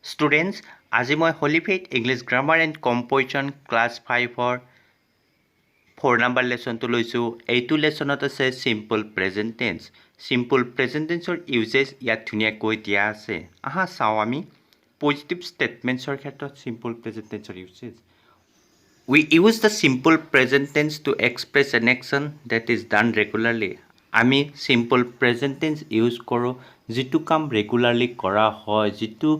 Students, আজি মই Holy Faith English grammar and composition class 5ৰ 4 নম্বৰ লেচনটো লৈছোঁ। এইটো লেচনত আছে simple present tense. Simple present টেন্সৰ ইউজেছ ইয়াত ধুনীয়াকৈ দিয়া আছে। আহা চাওঁ আমি পজিটিভ ষ্টেটমেণ্টছৰ ক্ষেত্ৰত চিম্পল প্ৰেজেণ্ট টেন্সৰ uses. We use the simple present tense to express an action that is done regularly. আমি simple present tense ইউজ কৰোঁ যিটো কাম ৰেগুলাৰলি কৰা হয়, যিটো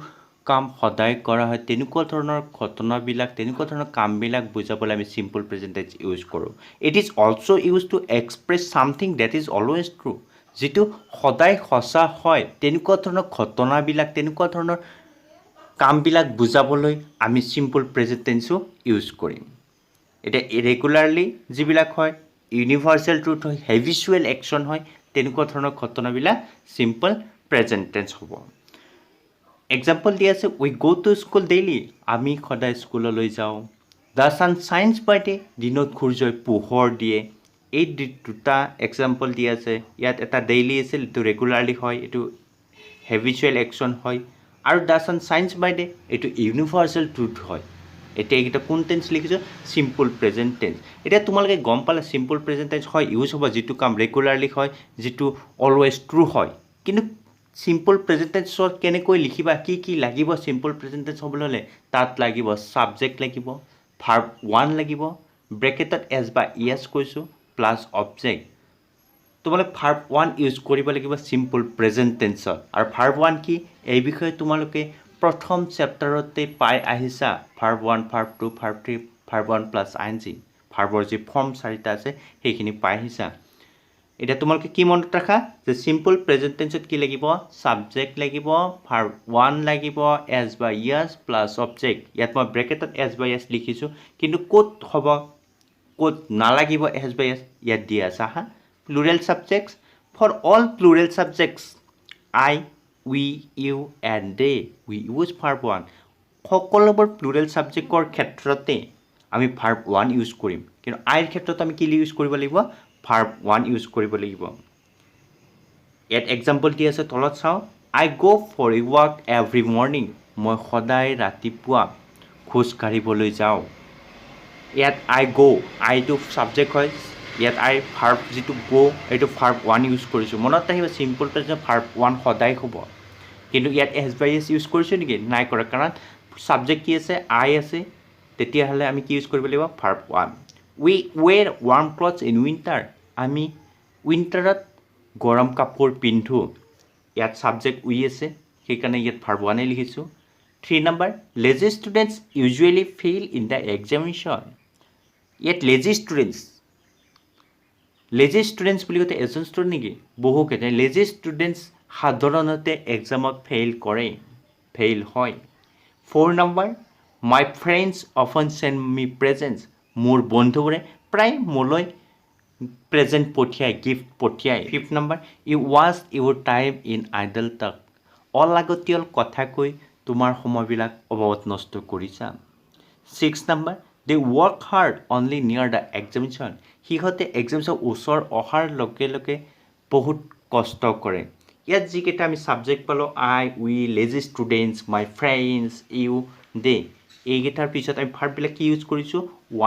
কাম সদায় কৰা হয়, তেনেকুৱা ধৰণৰ ঘটনাবিলাক, তেনেকুৱা ধৰণৰ কামবিলাক বুজাবলৈ আমি simple present tense ইউজ কৰোঁ। It is also used to express something that is always true. যিটো সদায় সঁচা হয়, তেনেকুৱা ধৰণৰ ঘটনাবিলাক, তেনেকুৱা ধৰণৰ কামবিলাক বুজাবলৈ আমি simple present tense ইউজ কৰিম। এতিয়া ইৰেগুলাৰলি যিবিলাক হয়, ইউনিভাৰ্চেল ট্ৰুথ হয়, হেবিচুৱেল একশ্যন হয়, তেনেকুৱা ধৰণৰ ঘটনাবিলাক চিম্পল প্ৰেজেণ্ট টেন্স হ'ব। এক্সাম্পল দি আছে, উই গ' টু স্কুল ডেইলি, আমি সদায় স্কুললৈ যাওঁ। The sun shines by day, দিনত সূৰ্যই পোহৰ দিয়ে। এই দুটা এক্সাম্পল দি আছে। ইয়াত এটা ডেইলি আছিল, এইটো ৰেগুলাৰলি হয়, এইটো হেবিচুৱেল একশ্যন হয়। আৰু the sun shines by day, এইটো ইউনিভাৰ্চেল ট্ৰুথ হয়। এতিয়া এইকেইটা কোন টেন্স লিখিছোঁ? Simple present tense. এতিয়া তোমালোকে গম পালে চিম্পল প্ৰেজেণ্ট টেন্স হয় ইউজ হ'ব যিটো কাম ৰেগুলাৰলি হয়, যিটো অলৱেজ ট্ৰু হয়। কিন্তু চিম্পল প্ৰেজেণ্ট টেন্সত কেনেকৈ লিখিবা, কি কি লাগিব চিম্পল প্ৰেজেণ্ট টেন্স হ'বলৈ হ'লে? তাত লাগিব ছাবজেক্ট লাগিব, ভাৰ্ব 1 লাগিব, ব্ৰেকেটত এছ বা ইয়েছ কৈছোঁ, প্লাছ অবজেক্ট। তোমালোকে ভাৰ্ব 1 ইউজ কৰিব লাগিব চিম্পল প্ৰেজেণ্ট টেন্সত। আৰু ভাৰ্ব 1 কি, এই বিষয়ে তোমালোকে প্ৰথম চেপ্টাৰতে পাই আহিছা। Verb 1, verb 2, verb 3, verb 1 plus ING, ভাৰ্বৰ যি ফৰ্ম 4টা আছে সেইখিনি পাই আহিছা। এতিয়া তোমালোকে কি মনত ৰাখা যে চিম্পল প্ৰেজেণ্ট টেন্সত কি লাগিব? ছাবজেক্ট লাগিব, ভাৰ্ব 1 লাগিব, এছ বা ইয়েছ প্লাছ অবজেক্ট। ইয়াত মই ব্ৰেকেটত এছ বা ইয়েছ লিখিছোঁ, কিন্তু ক'ত হ'ব, ক'ত নালাগিব এছ বা ইয়েছ, ইয়াত দিয়া আছে। হা, plural subjects, for all plural subjects I, we, you and they, we use verb 1। সকলোবোৰ প্লুৰেল ছাবজেক্টৰ ক্ষেত্ৰতে আমি ভাৰ্ব 1 ইউজ কৰিম, কিন্তু আইৰ ক্ষেত্ৰত আমি কি ইউজ কৰিব লাগিব? ভাৰ্ব 1 ইউজ কৰিব লাগিব। ইয়াত এক্সাম্পল দি আছে, তলত চাওঁ। I go' for a walk every morning, মই সদায় ৰাতিপুৱা খোজ কাঢ়িবলৈ যাওঁ। ইয়াত আই গ', আইটো ছাবজেক্ট হয়, ইয়াত আই ভাৰ্ব যিটো গ' এইটো ভাৰ্ব 1 ইউজ কৰিছোঁ। মনত ৰাখিব চিম্পল প্ৰেজেণ্ট ভাৰ্ব 1 সদায় হ'ব, কিন্তু ইয়াত এছ বাই এছ ইউজ কৰিছোঁ নেকি? নাই কৰা, কাৰণ ছাবজেক্ট কি আছে? আই আছে। তেতিয়াহ'লে আমি কি ইউজ কৰিব লাগিব? Verb 1। We were warm clothes in winter, আমি উইণ্টাৰত গৰম কাপোৰ পিন্ধোঁ। ইয়াত ছাবজেক্ট উই আছে, সেইকাৰণে ইয়াত ভাৰ্ব 1 লিখিছোঁ। 3 number, lazy students usually fail in the examination. ইয়াত লেজি ষ্টুডেণ্টছ বুলি কওঁতে এজন ষ্টুডেণ্ট নেকি? বহুকেইটা লেজি ষ্টুডেণ্টছ সাধাৰণতে এক্সামত ফেইল কৰে, ফেইল হয়। 4 number, my friends often send me presents, মোৰ বন্ধুবোৰে প্ৰায় মোলৈ প্ৰেজেণ্ট পঠিয়ায়, গিফ্ট পঠিয়ায়। 5 number, you waste your time in idle talk, অলাগতিয়াল কথা কৈ তোমাৰ সময়বিলাক অবাবত নষ্ট কৰিছা। 6 number, they work hard only near the examination, সিহঁতে এক্সামিনেশ্যন ওচৰ অহাৰ লগে লগে বহুত কষ্ট কৰে। ইয়াত যিকেইটা আমি ছাবজেক্ট পালোঁ, I, we, lazy students, my friends, you, they, এইকেইটাৰ পিছত আমি ভাৰ্ববিলাক কি ইউজ কৰিছোঁ?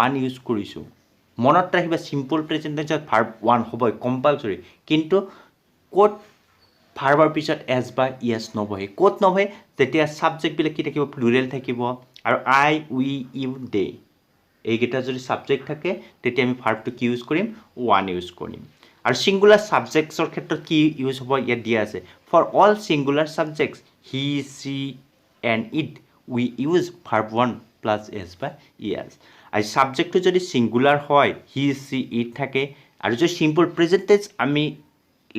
1 ইউজ কৰিছোঁ। মনত ৰাখিবা চিম্পল প্ৰেজেণ্ট টেন্সত ভাৰ্ব 1 হ'বই কম্পালচৰি, কিন্তু ক'ত ভাৰ্বৰ পিছত এছ বা ইয়েছ নবহে। ক'ত নবহে? যেতিয়া ছাবজেক্টবিলাক কি থাকিব? প্লুৰেল থাকিব। আৰু আই, উই, ইউ, দে, এইকেইটা যদি ছাবজেক্ট থাকে তেতিয়া আমি ভাৰ্বটো কি ইউজ কৰিম? 1 ইউজ কৰিম। আৰু ছিংগুলাৰ ছাবজেক্টছৰ ক্ষেত্ৰত কি ইউজ হ'ব? ইয়াত দিয়া আছে, for all singular subjects he, she and it, we use verb 1 plus s বা ইয়েছ। আৰু ছাবজেক্টটো যদি ছিংগুলাৰ হয়, হি, চি, ইট থাকে, আৰু যদি চিম্পল প্ৰেজেণ্ট টেন্স আমি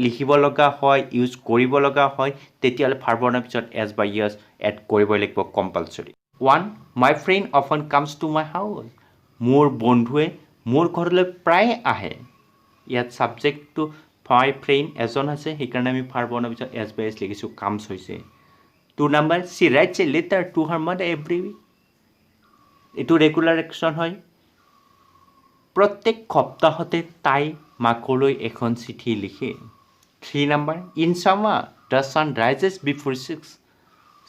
লিখিব লগা হয়, ইউজ কৰিব লগা হয়, তেতিয়াহ'লে ভাৰ্ব 1ৰ পিছত এছ বা ইয়েছ এড কৰিবই লাগিব compulsory. 1, my friend অফন comes to my house, মোৰ বন্ধুৱে মোৰ ঘৰলৈ প্ৰায় আহে। ইয়াত ছাবজেক্টটো মাই ফ্ৰেণ্ড এজন আছে, সেইকাৰণে আমি ভাৰ্ব 1ৰ পিছত এছ বা এছ লিখিছোঁ, কামছ হৈছে। 2 number, she writes a letter to her mother every week, এইটো ৰেগুলাৰ একশ্যন হয়। প্ৰত্যেক সপ্তাহতে তাই মাকলৈ এখন চিঠি লিখে। 3 number, in summer the sun rises before 6,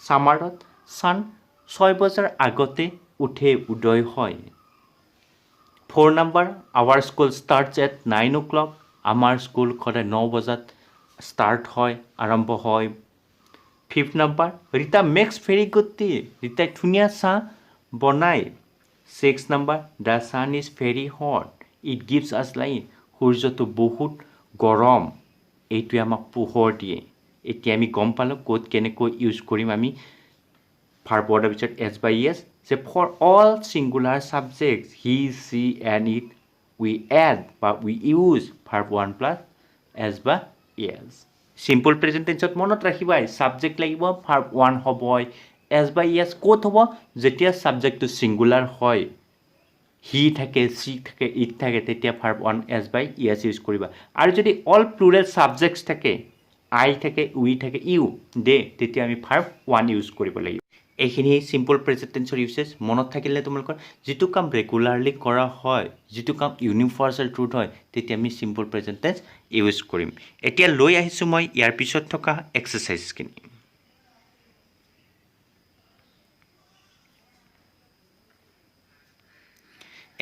ছামাৰত sun 6 বজাৰ আগতে উঠে উদয় হয় 4 number our school starts at 9 o'clock আমাৰ স্কুল সদায় 9 বজাত start হয় আৰম্ভ হয় 5th number Rita makes very good tea Rita ধুনীয়া চাহ বনায় 6th number the sun is very hot it gives us light সূৰ্যটো বহুত গৰম এইটোৱে আমাক পোহৰ দিয়ে এতিয়া আমি গম পালোঁ ক'ত কেনেকৈ ইউজ কৰিম আমি verb word পিছত s by es যে for all singular subjects he she and it we add but we use verb 1 plus s by es simple present tense মনত ৰাখিবা subject লাগিব verb 1 হ'ব s by es ক'ত হ'ব যেতিয়া subjectটো singular হয় he থাকে she থাকে it থাকে তেতিয়া verb 1 s by es use কৰিবা আৰু যদি all plural subjects থাকে I থাকে we থাকে you they তেতিয়া আমি verb 1 ইউজ কৰিব লাগিব এইখিনি সিম্পল প্ৰেজেন্ট টেন্সৰ ইউজেছ মনত থাকিলে তোমালোকৰ যেটো কাম ৰেগুলাৰলি কৰা হয় যেটো কাম ইউনিভাৰ্সাল ট্ৰুথ হয় তেতিয়া আমি সিম্পল প্ৰেজেন্ট টেন্স ইউজ কৰিম এতিয়া লৈ আহিছো মই ইয়াৰ পিছত থকা এক্সাৰসাইজখিনি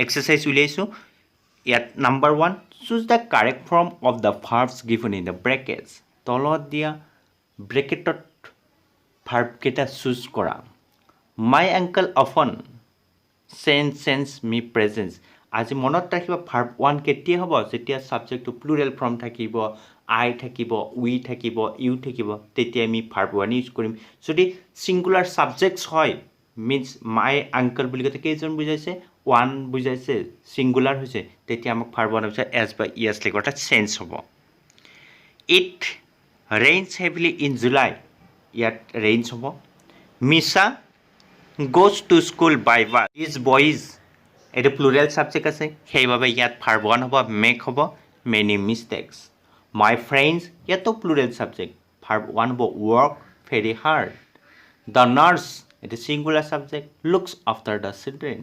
এক্সাৰসাইজ উলিয়াইছো ইয়াত number 1 choose the correct form of the verbs given in the brackets তলত দিয়া ব্ৰেকেটত verb কেটা চুজ কৰা My uncle often sends me presents. আজি মনত ৰাখিবা verb 1 কেতিয়া হ'ব যেতিয়া সাবজেক্টটো প্লুৰেল ফৰ্ম থাকিব I থাকিব we থাকিব you থাকিব তেতিয়া আমি verb 1 ইউজ কৰিম যদি সিঙ্গুলাৰ সাবজেক্টস হয় means my uncle বুলি কতে কেইজন বুজাইছে 1 বুজাইছে সিঙ্গুলাৰ হৈছে তেতিয়া আমাক verb 1 হৈছে s by es লিখটা চেঞ্জ হ'ব It rains heavily in July. ইয়াত rains হ'ব Misha goes to school by bus. These boys এটা plural subject আছে সেইভাবে ইয়াত verb 1 হ'ব make হ'ব many mistakes my friends ইয়াতো plural subject verb 1 হ'ব work very hard the nurse এটা singular subject looks after the children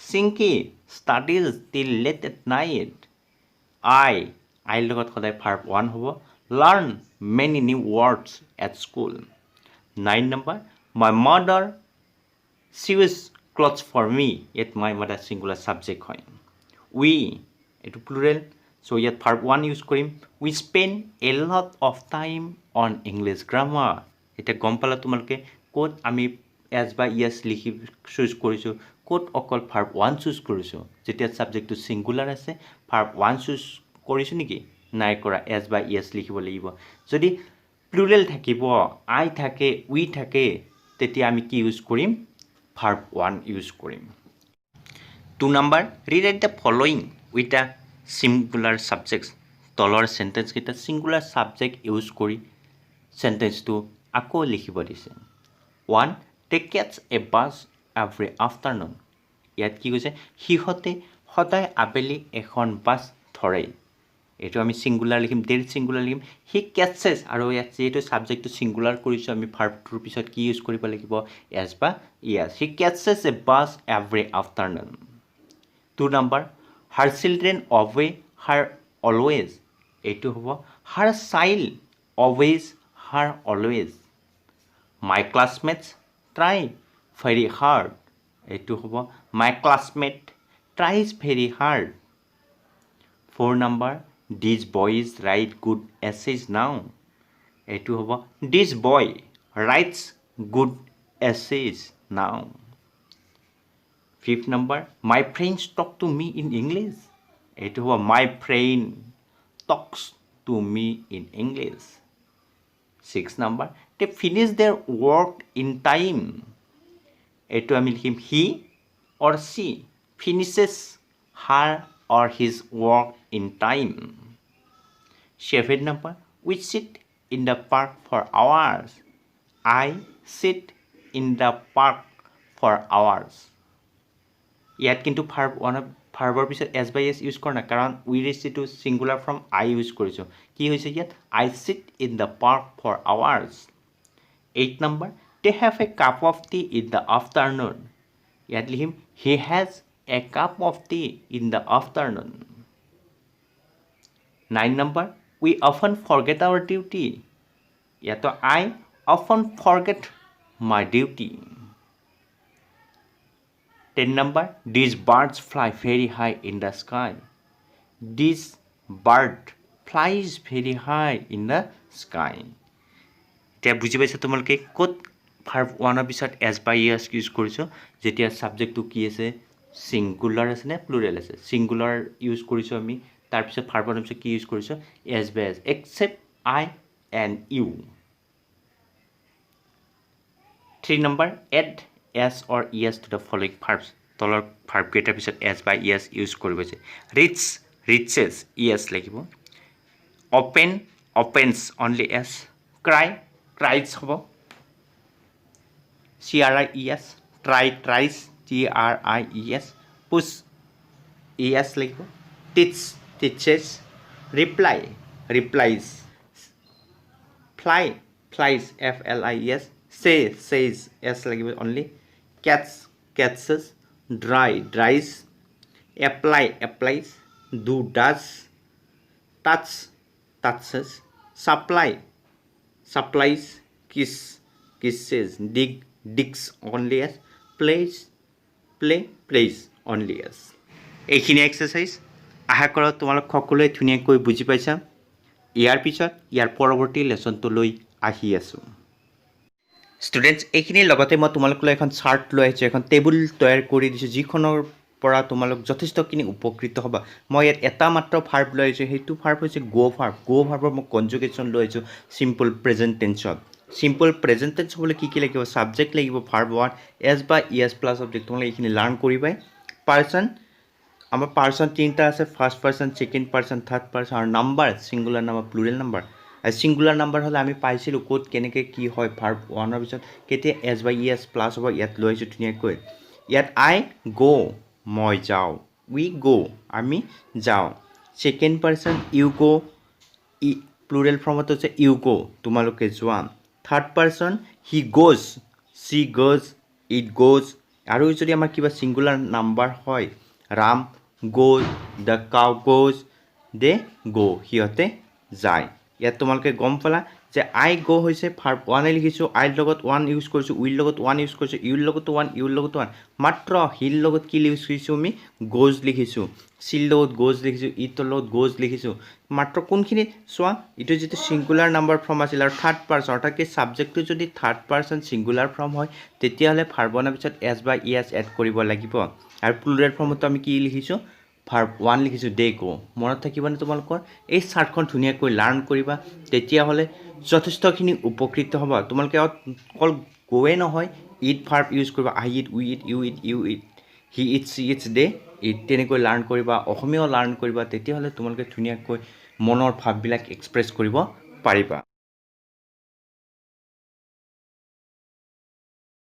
Sinky studies till late at night I লগত সদায় verb 1 হ'ব learn many new words at school 9 number my mother sews clothes for me yet my mother singular subject হয় we etu plural so yet verb 1 use কৰিম we spend a lot of time on english grammar এটা গম পালা তোমালকে code আমি s by es লিখি choose কৰিছো code অকল verb 1 চুজ কৰিছো যেতিয়া সাবজেক্টটো সিঙ্গুলাৰ আছে verb 1 চুজ কৰিছো নেকি নাই কৰা s by es লিখিব লাগিব যদি প্লুৰেল থাকিব I থাকে we থাকে তেতিয়া আমি কি ইউজ কৰিম verb 1 use কৰিম 2 number rewrite the following with a singular subjects তলৰ sentence কেইটা singular subject use কৰি sentence টো আকৌ লিখিব দিছে 1 they catch a bus every afternoon ইয়াত কি কৈছে হিহতে সদায় আবেলি এখন বাস ধৰে এটো আমি সিঙ্গুলাৰ লিখিম দেৰ সিঙ্গুলাৰ লিখিম হি ক্যাচেছ আৰু ইয়াত যেটো সাবজেক্টটো সিঙ্গুলাৰ কৰিছো আমি verb টোৰ পিছত কি ইউজ কৰিব লাগিব s বা yes he catches a bus every afternoon 2 number her children obey her always এটো হ'ব her child always her always my classmates try very hard এটো হ'ব my classmate tries very hard 4 number These boys write good essays now. এটো হ'ব This boy writes good essays now. 5th number My friends talk to me in English. এটো হ'ব My friend talks to me in English. 6th number They finish their work in time. এটো আমি লিখিম he or she finishes her or his work in time. 7th number we sit in the park for hours I sit in the park for hours ইয়াত কিন্তু ভাৰ্বৰ পিছত s by s use কৰা না কাৰণ we received to singular from I use কৰিছো কি হৈছে ইয়াত I sit in the park for hours 8th number they have a cup of tea in the afternoon ইয়াত লিখিম he has a cup of tea in the afternoon 9 number we often forget our duty ইয়াতো I often forget my duty. 10 number, these birds fly very high in the sky. This bird flies very high in the sky. এতিয়া বুজি পাইছা তোমালোকে ক'ত verb ওৱানৰ পিছত s বা es use কৰিছোঁ যেতিয়া ছাবজেক্টটো কি আছে ছিংগুলাৰ আছে নে প্লুৰেল আছে ছিংগুলাৰ ইউজ কৰিছোঁ আমি তাৰপিছত ভাৰ্বৰ পিছত কি ইউজ কৰিছোঁ এছ বা s except I and you 3 number add s or es to the following verbs তলৰ ভাৰ্বকেইটাৰ পিছত এছ বা ইয়েছ ইউজ কৰিব হৈছে ৰিচ ৰিচেছ ইয়েছ লাগিব open opens only s cry cries হ'ব CRIES try tries TRIES push ES লাগিব teach teaches reply replies fly flies FLIES say says S লাগিব only catch catches dry dries apply applies do does touch touches supply supplies kiss kisses dig digs only as plays play plays only as এইখিনি exercise আশা কৰোঁ তোমালোক সকলোৱে ধুনীয়াকৈ বুজি পাইছা ইয়াৰ পিছত ইয়াৰ পৰৱৰ্তী লেচনটোলৈ আহি আছোঁ ষ্টুডেণ্টছ এইখিনিৰ লগতে মই তোমালোকলৈ এখন চাৰ্ট লৈ আহিছোঁ এখন টেবুল তৈয়াৰ কৰি দিছোঁ যিখনৰ পৰা তোমালোক যথেষ্টখিনি উপকৃত হ'বা মই ইয়াত এটা মাত্ৰ ভাৰ্ব লৈ আহিছোঁ সেইটো ভাৰ্ব হৈছে গ' ভাৰ্বৰ মই কনজুগেশ্যন লৈ আহিছোঁ চিম্পল প্ৰেজেণ্ট টেন্সত চিম্পল প্ৰেজেণ্ট টেন্স হ'বলৈ কি লাগিব ছাবজেক্ট লাগিব ভাৰ্ব ওৱান এছ বা ইয়েছ প্লাছ অবজেক্ট তোমালোকে এইখিনি লাৰ্ণ কৰিবাই পাৰ্চন আমাৰ পাৰ্চন তিনিটা আছে first person second person third person আৰু number singular number plural number আৰু ছিংগুলাৰ নাম্বাৰ হ'লে আমি পাইছিলোঁ ক'ত কেনেকৈ কি হয় ভাৰ্ব ওৱানৰ পিছত কেতিয়া এছ বা ইয়েছ প্লাছ হ'ব ইয়াত লৈ আহিছোঁ ধুনীয়াকৈ ইয়াত আই গ' মই যাওঁ উই গ' আমি যাওঁ ছেকেণ্ড পাৰ্চন ইউ গ' ই প্লুৰেল ফৰ্মত হৈছে ইউ গ' তোমালোকে যোৱা third person he goes she goes it goes আৰু যদি আমাৰ কিবা ছিংগুলাৰ নাম্বাৰ হয় Ram goes the cow goes they go' সিহঁতে যায় ইয়াত তোমালোকে গম পালা যে আই গ' হৈছে ভাৰ্ব ওৱানে লিখিছোঁ আইৰ লগত ওৱান ইউজ কৰিছোঁ উইৰ লগত ওৱান ইউজ কৰিছোঁ ইউৰ লগতো ওৱান ইউৰ লগতো ওৱান মাত্ৰ হিৰ লগত কি ইউজ কৰিছোঁ আমি গ'জ লিখিছোঁ চিৰ লগত গ'জ লিখিছোঁ ইটৰ লগত গ'জ লিখিছোঁ মাত্ৰ কোনখিনিত চোৱা এইটো যিটো ছিংগুলাৰ নাম্বাৰ ফৰ্ম আছিল আৰু থাৰ্ড পাৰ্চন অৰ্থাৎ কি ছাবজেক্টটো যদি থাৰ্ড পাৰ্চন ছিংগুলাৰ ফৰ্ম হয় তেতিয়াহ'লে ভাৰ্ব ওৱানৰ পিছত এছ বা ইয়েছ এড কৰিব লাগিব আৰু প্লুৰেল ফৰ্মতো আমি কি লিখিছোঁ ভাৰ্ব ওৱান লিখিছোঁ দে গ' মনত থাকিবনে তোমালোকৰ এই চাৰ্টখন ধুনীয়াকৈ লাৰ্ণ কৰিবা তেতিয়াহ'লে যথেষ্টখিনি উপকৃত হ'বা তোমালোকে অকল গ'ৱে নহয় ইট ভাৰ্ব ইউজ কৰিবা I eat we eat you eat you eat he eat she eats they eat তেনেকৈ লাৰ্ণ কৰিবা অসমীয়াও লাৰ্ণ কৰিবা তেতিয়াহ'লে তোমালোকে ধুনীয়াকৈ মনৰ ভাৱবিলাক এক্সপ্ৰেছ কৰিব পাৰিবা